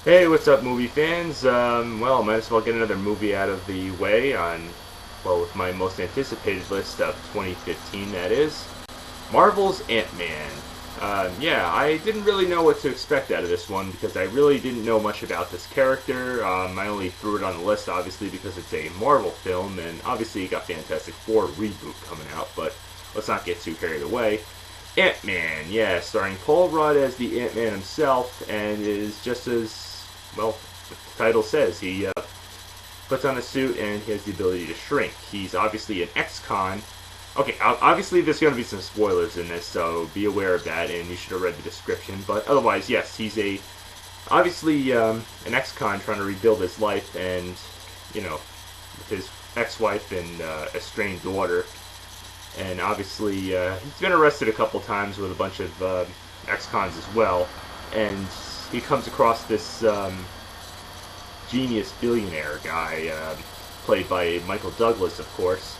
Hey, what's up, movie fans? Well, might as well get another movie out of the way with my most anticipated list of 2015, that is. Marvel's Ant-Man. Yeah, I didn't really know what to expect out of this one because I really didn't know much about this character. I only threw it on the list, obviously, because it's a Marvel film, and obviously you got Fantastic Four reboot coming out, but let's not get too carried away. Ant-Man, yeah, starring Paul Rudd as the Ant-Man himself, and is just as, well, the title says, he puts on a suit and he has the ability to shrink. He's obviously an ex-con. Okay, obviously there's going to be some spoilers in this, so be aware of that, and you should have read the description, but otherwise, yes, he's obviously an ex-con trying to rebuild his life, and, with his ex-wife and estranged daughter, and obviously he's been arrested a couple times with a bunch of ex-cons as well, and he comes across this genius billionaire guy, played by Michael Douglas, of course,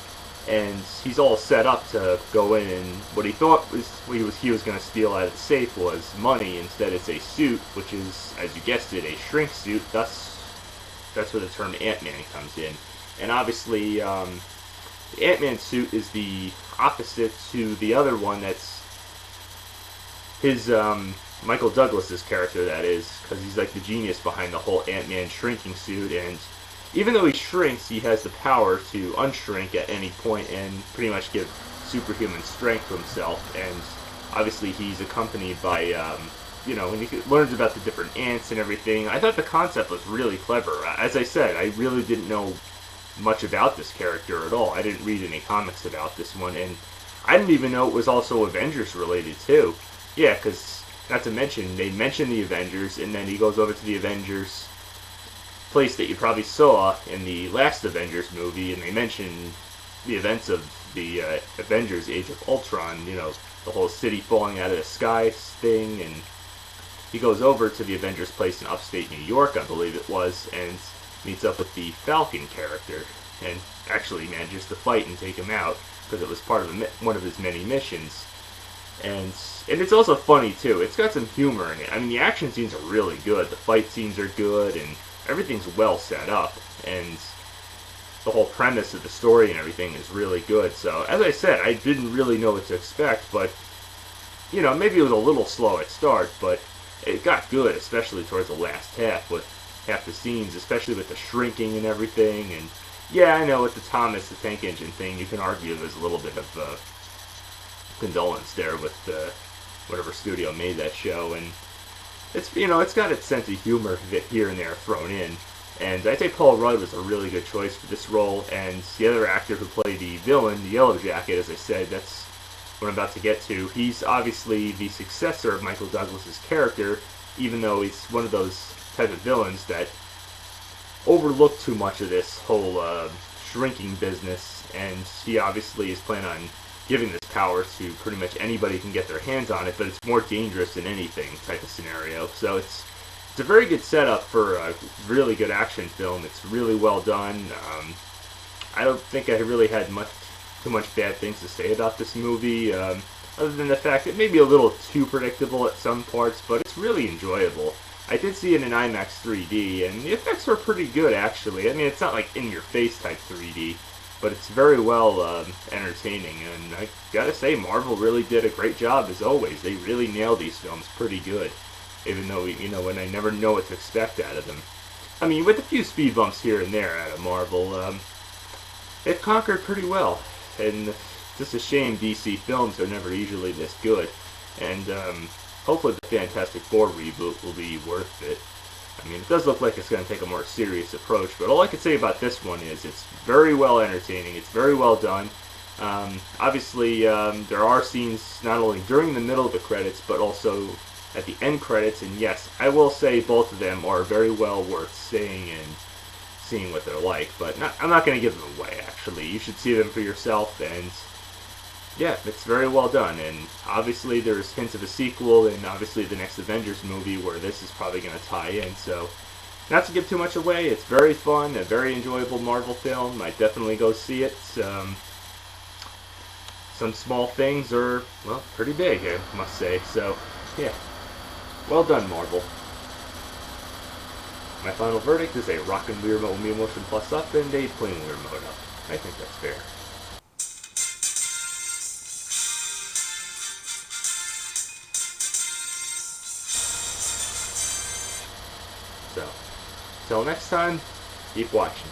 and he's all set up to go in, and what he thought was he was going to steal out of the safe was money. Instead, it's a suit, which is, as you guessed it, a shrink suit. Thus, that's where the term Ant-Man comes in, and obviously. The Ant-Man suit is the opposite to the other one that's his Michael Douglas's character, that is, because he's like the genius behind the whole Ant-Man shrinking suit, and even though he shrinks, he has the power to unshrink at any point and pretty much give superhuman strength to himself, and obviously he's accompanied by when he learns about the different ants and everything. I thought the concept was really clever. As I said, I really didn't know much about this character at all. I didn't read any comics about this one, and I didn't even know it was also Avengers related too. Yeah, because not to mention they mention the Avengers, and then he goes over to the Avengers place that you probably saw in the last Avengers movie, and they mention the events of the Avengers: Age of Ultron. The whole city falling out of the sky thing, and he goes over to the Avengers place in upstate New York, I believe it was, and meets up with the Falcon character, and actually manages to fight and take him out because it was part of one of his many missions. And it's also funny too. It's got some humor in it. I mean, the action scenes are really good. The fight scenes are good, and everything's well set up. And the whole premise of the story and everything is really good. So, as I said, I didn't really know what to expect, but maybe it was a little slow at start, but it got good, especially towards the last half with half the scenes, especially with the shrinking and everything. And yeah, I know with the Thomas the Tank Engine thing, you can argue there's a little bit of condolence there with whatever studio made that show, and it's got its sense of humor here and there thrown in. And I'd say Paul Rudd was a really good choice for this role, and the other actor who played the villain, the Yellow Jacket, as I said, that's what I'm about to get to. He's obviously the successor of Michael Douglas's character, even though he's one of those type of villains that overlook too much of this whole shrinking business, and he obviously is planning on giving this power to pretty much anybody who can get their hands on it, but it's more dangerous than anything type of scenario. So it's a very good setup for a really good action film. It's really well done. I don't think I really had too much bad things to say about this movie, other than the fact it may be a little too predictable at some parts, but it's really enjoyable. I did see it in IMAX 3D, and the effects are pretty good, actually. I mean, it's not like in-your-face type 3D, but it's very well entertaining, and I gotta say, Marvel really did a great job, as always. They really nailed these films pretty good, even though, when I never know what to expect out of them. I mean, with a few speed bumps here and there out of Marvel, it conquered pretty well, and it's just a shame DC films are never usually this good, and hopefully the Fantastic Four reboot will be worth it. I mean, it does look like it's going to take a more serious approach, but all I can say about this one is it's very well entertaining, it's very well done. Obviously, there are scenes not only during the middle of the credits, but also at the end credits, and yes, I will say both of them are very well worth seeing and seeing what they're like, but I'm not going to give them away, actually. You should see them for yourself, and yeah, it's very well done, and obviously there's hints of a sequel, and obviously the next Avengers movie where this is probably going to tie in, so not to give too much away, it's very fun, a very enjoyable Marvel film. I definitely go see it. Some small things are, well, pretty big, I must say, so yeah, well done, Marvel. My final verdict is a rockin' Wii Remote Wii Motion Plus Up and a plain Wii Remote Up. I think that's fair. So, till next time, keep watching.